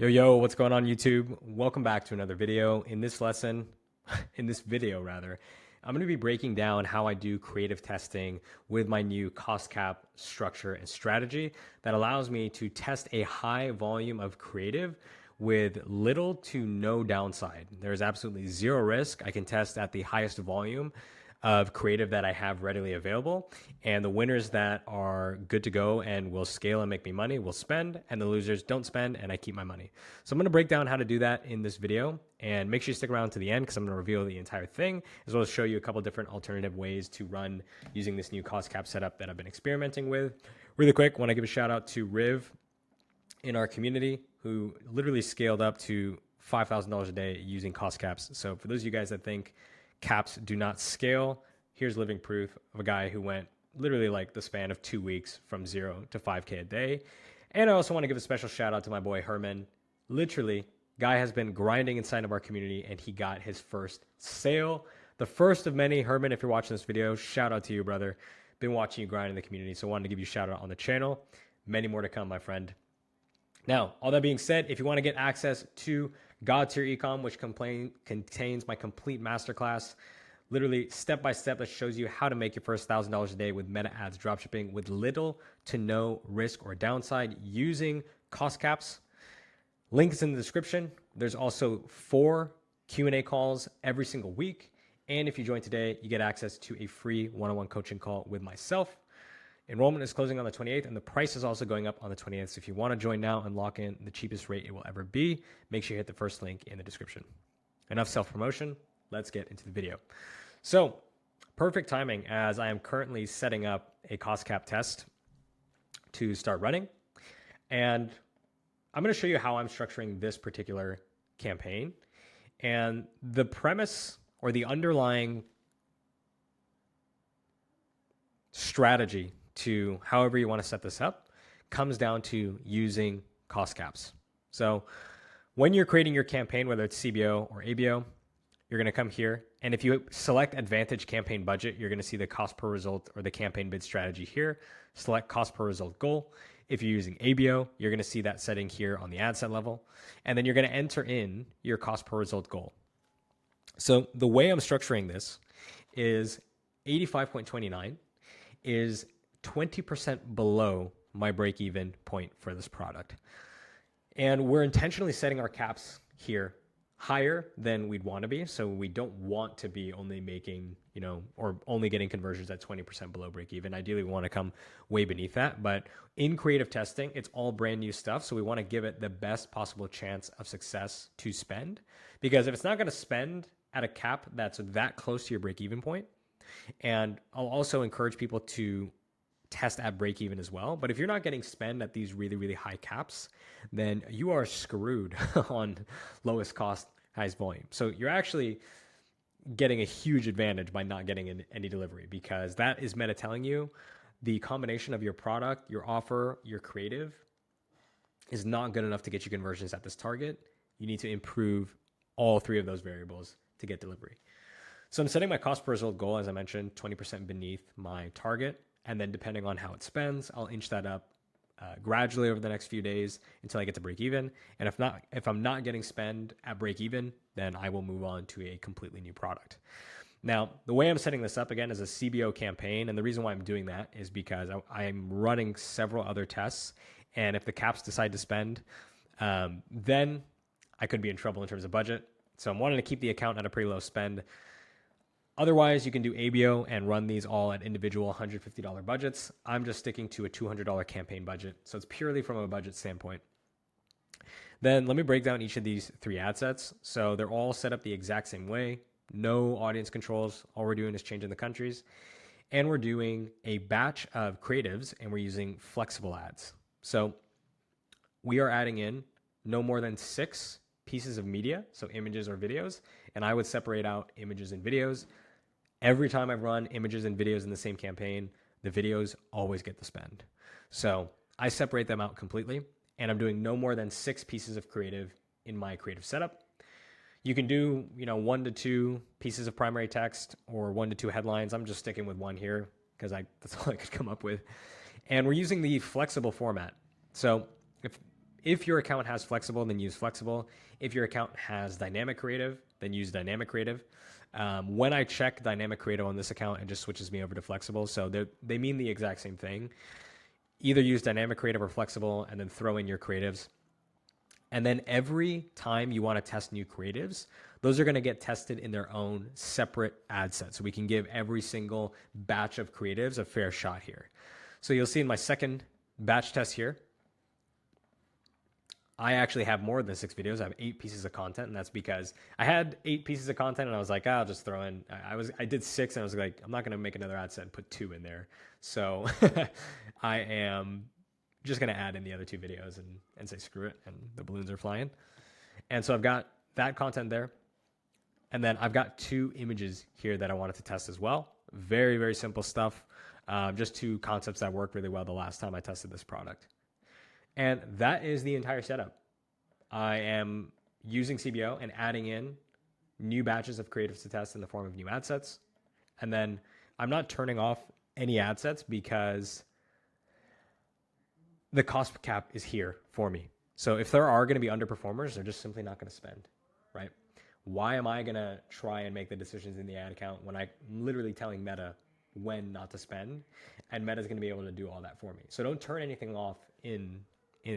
Yo, what's going on YouTube? Welcome back to another video. In this video rather, I'm going to be breaking down how I do creative testing with my new cost cap structure and strategy that allows me to test a high volume of creative with little to no downside. There's absolutely zero risk. I can test at the highest volume of creative that I have readily available. And the winners that are good to go and will scale and make me money will spend, and the losers don't spend and I keep my money. So I'm going to break down how to do that in this video, and make sure you stick around to the end because I'm going to reveal the entire thing, as well as show you a couple different alternative ways to run using this new cost cap setup that I've been experimenting with. Really quick, I want to give a shout out to Riv in our community who literally scaled up to $5,000 a day using cost caps. So for those of you guys that think caps do not scale, here's living proof of a guy who went literally like the span of 2 weeks from 0 to 5K a day. And I also want to give a special shout out to my boy Herman. Literally, guy has been grinding inside of our community and he got his first sale. The first of many. Herman, if you're watching this video, shout out to you, brother. Been watching you grind in the community, so I wanted to give you a shout out on the channel. Many more to come, my friend. Now, all that being said, if you want to get access to God Tier Ecom, which contains my complete masterclass, literally step by step, that shows you how to make your first $1,000 a day with meta ads dropshipping with little to no risk or downside using cost caps. Links in the description. There's also 4 Q&A calls every single week. And if you join today, you get access to a free one-on-one coaching call with myself. Enrollment is closing on the 28th, and the price is also going up on the 28th. So if you want to join now and lock in the cheapest rate it will ever be, make sure you hit the first link in the description. Enough self-promotion. Let's get into the video. So perfect timing, as I am currently setting up a cost cap test to start running. And I'm going to show you how I'm structuring this particular campaign. And the premise or the underlying strategy to however you want to set this up comes down to using cost caps. So when you're creating your campaign, whether it's CBO or ABO, you're going to come here. And if you select Advantage Campaign Budget, you're going to see the cost per result or the campaign bid strategy here. Select cost per result goal. If you're using ABO, you're going to see that setting here on the ad set level. And then you're going to enter in your cost per result goal. So the way I'm structuring this is 85.29 is 20% below my break-even point for this product. And we're intentionally setting our caps here higher than we'd want to be. So we don't want to be only making, or only getting conversions at 20% below break-even. Ideally, we want to come way beneath that. But in creative testing, it's all brand new stuff. So we want to give it the best possible chance of success to spend. Because if it's not going to spend at a cap that's that close to your break-even point, and I'll also encourage people to test at break even as well. But if you're not getting spend at these really, really high caps, then you are screwed on lowest cost, highest volume. So you're actually getting a huge advantage by not getting any delivery, because that is meta telling you the combination of your product, your offer, your creative is not good enough to get you conversions at this target. You need to improve all 3 of those variables to get delivery. So I'm setting my cost per result goal, as I mentioned, 20% beneath my target. And then depending on how it spends, I'll inch that up gradually over the next few days until I get to break even. And if I'm not getting spend at break even, then I will move on to a completely new product. Now, the way I'm setting this up again is a CBO campaign. And the reason why I'm doing that is because I'm running several other tests. And if the caps decide to spend, then I could be in trouble in terms of budget. So I'm wanting to keep the account at a pretty low spend. Otherwise, you can do ABO and run these all at individual $150 budgets. I'm just sticking to a $200 campaign budget. So it's purely from a budget standpoint. Then let me break down each of these 3 ad sets. So they're all set up the exact same way. No audience controls. All we're doing is changing the countries. And we're doing a batch of creatives, and we're using flexible ads. So we are adding in no more than 6 pieces of media, so images or videos. And I would separate out images and videos. Every time I run images and videos in the same campaign, the videos always get the spend. So I separate them out completely, and I'm doing no more than 6 pieces of creative in my creative setup. You can do, 1 to 2 pieces of primary text or 1 to 2 headlines. I'm just sticking with 1 here because that's all I could come up with. And we're using the flexible format. So if If your account has flexible, then use flexible. If your account has dynamic creative, then use dynamic creative. When I check dynamic creative on this account, it just switches me over to flexible. So they mean the exact same thing. Either use dynamic creative or flexible and then throw in your creatives. And then every time you want to test new creatives, those are going to get tested in their own separate ad set. So we can give every single batch of creatives a fair shot here. So you'll see in my second batch test here, I actually have more than 6 videos. I have 8 pieces of content, and that's because I had 8 pieces of content, and I was like, I'll just throw in. I did 6, and I was like, I'm not going to make another ad set and put 2 in there. So I am just going to add in the other 2 videos and say screw it, and the balloons are flying. And so I've got that content there, and then I've got 2 images here that I wanted to test as well. Very, very simple stuff. Just 2 concepts that worked really well the last time I tested this product. And that is the entire setup. I am using CBO and adding in new batches of creatives to test in the form of new ad sets. And then I'm not turning off any ad sets because the cost cap is here for me. So if there are going to be underperformers, they're just simply not going to spend, right? Why am I going to try and make the decisions in the ad account when I'm literally telling Meta when not to spend, and Meta's going to be able to do all that for me? So don't turn anything off in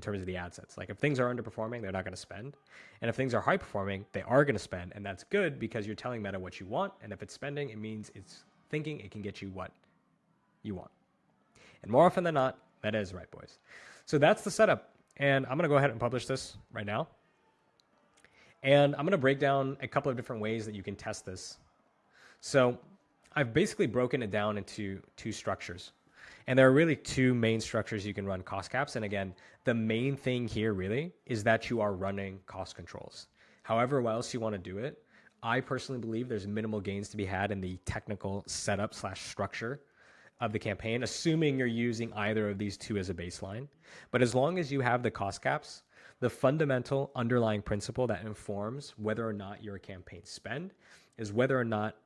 terms of the ad sets. Like if things are underperforming, they're not going to spend. And if things are high performing, they are going to spend. And that's good because you're telling Meta what you want. And if it's spending, it means it's thinking it can get you what you want. And more often than not, Meta is right, boys. So that's the setup. And I'm going to go ahead and publish this right now. And I'm going to break down a couple of different ways that you can test this. So I've basically broken it down into 2 structures. And there are really 2 main structures you can run cost caps. And again, the main thing here really is that you are running cost controls. However else you want to do it, I personally believe there's minimal gains to be had in the technical setup / structure of the campaign, assuming you're using either of these 2 as a baseline. But as long as you have the cost caps, the fundamental underlying principle that informs whether or not your campaign spend is whether or not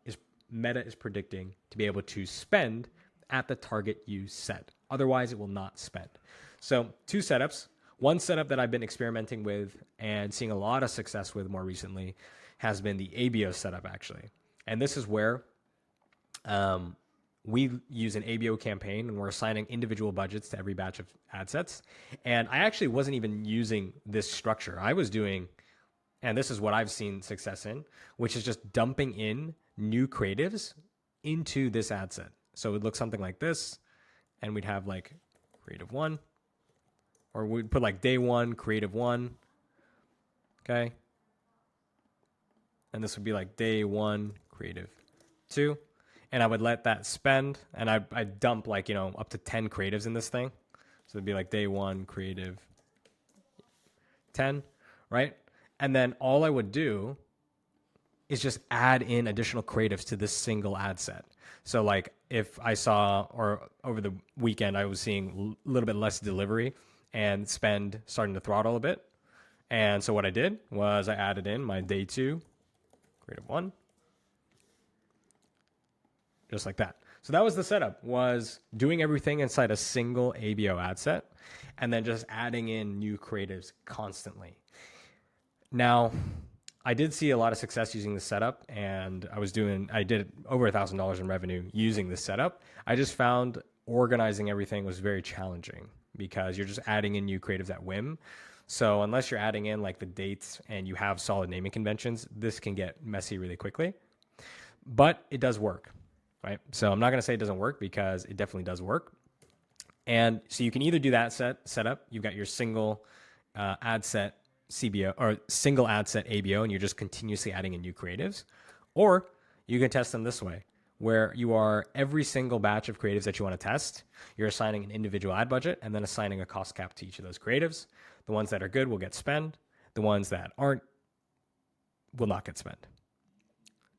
Meta is predicting to be able to spend at the target you set. Otherwise, it will not spend. So 2 setups. One setup that I've been experimenting with and seeing a lot of success with more recently has been the ABO setup, actually. And this is where we use an ABO campaign and we're assigning individual budgets to every batch of ad sets. And I actually wasn't even using this structure. I was doing, and this is what I've seen success in, which is just dumping in new creatives into this ad set. So it would look something like this, and we'd have like creative 1, or we'd put like day 1, creative 1, okay? And this would be like day 1, creative 2, and I would let that spend, and I'd dump like, up to 10 creatives in this thing. So it'd be like day 1, creative 10, right? And then all I would do is just add in additional creatives to this single ad set. So like if I saw, or over the weekend, I was seeing a little bit less delivery and spend starting to throttle a bit. And so what I did was I added in my day 2, creative 1, just like that. So that was the setup, was doing everything inside a single ABO ad set and then just adding in new creatives constantly. Now, I did see a lot of success using this setup, and I did over $1,000 in revenue using this setup. I just found organizing everything was very challenging because you're just adding in new creatives at whim. So unless you're adding in like the dates and you have solid naming conventions, this can get messy really quickly. But it does work, right? So I'm not going to say it doesn't work because it definitely does work. And so you can either do that setup. You've got your single ad set CBO or single ad set ABO, and you're just continuously adding in new creatives. Or you can test them this way, where you are every single batch of creatives that you want to test, you're assigning an individual ad budget and then assigning a cost cap to each of those creatives. The ones that are good will get spend. The ones that aren't will not get spent.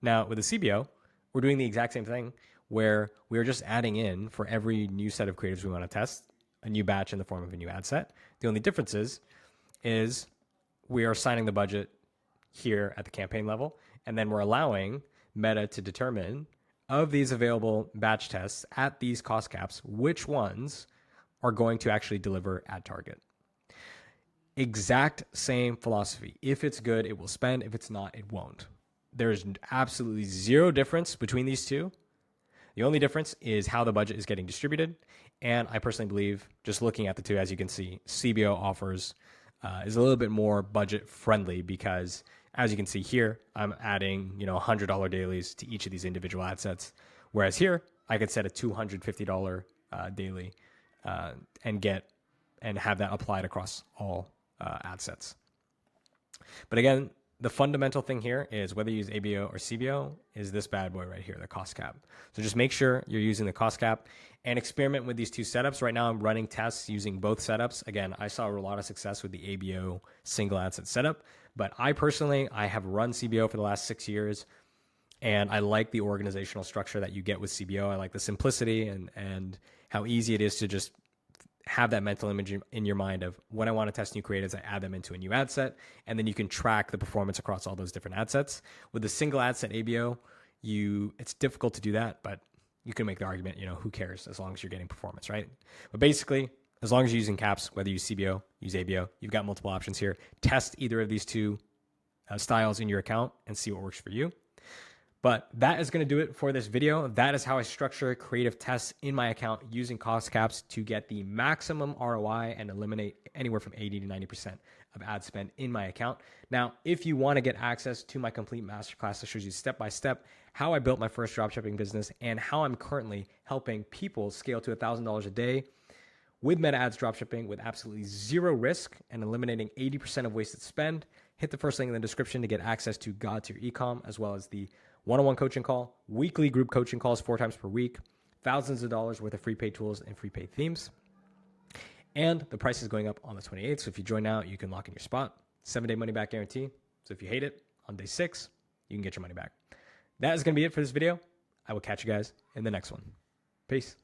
Now with the CBO, we're doing the exact same thing where we're just adding in for every new set of creatives we want to test a new batch in the form of a new ad set. The only difference is we are assigning the budget here at the campaign level, and then we're allowing Meta to determine of these available batch tests at these cost caps, which ones are going to actually deliver at target. Exact same philosophy. If it's good, it will spend. If it's not, it won't. There's absolutely zero difference between these two. The only difference is how the budget is getting distributed. And I personally believe, just looking at the two, as you can see, CBO offers is a little bit more budget friendly because, as you can see here, I'm adding $100 dailies to each of these individual ad sets. Whereas here, I could set a $250 daily and have that applied across all ad sets. But again, the fundamental thing here is whether you use ABO or CBO is this bad boy right here, the cost cap. So just make sure you're using the cost cap and experiment with these two setups. Right now I'm running tests using both setups. Again, I saw a lot of success with the ABO single ad set setup, but I have run CBO for the last 6 years, and I like the organizational structure that you get with CBO. I like the simplicity and how easy it is to just have that mental image in your mind of when I want to test new creatives, I add them into a new ad set, and then you can track the performance across all those different ad sets. With the single ad set ABO, it's difficult to do that, but you can make the argument, who cares as long as you're getting performance, right? But basically, as long as you're using caps, whether you use CBO, use ABO, you've got multiple options here. Test either of these two styles in your account and see what works for you. But that is going to do it for this video. That is how I structure creative tests in my account using cost caps to get the maximum ROI and eliminate anywhere from 80 to 90% of ad spend in my account. Now, if you want to get access to my complete masterclass that shows you step by step how I built my first dropshipping business and how I'm currently helping people scale to $1,000 a day with meta ads dropshipping with absolutely zero risk and eliminating 80% of wasted spend, hit the first link in the description to get access to God Tier Ecom, as well as the one-on-one coaching call, weekly group coaching calls 4 times per week, thousands of dollars worth of free paid tools and free paid themes. And the price is going up on the 28th. So if you join now, you can lock in your spot. 7-day money back guarantee. So if you hate it on day 6, you can get your money back. That is going to be it for this video. I will catch you guys in the next one. Peace.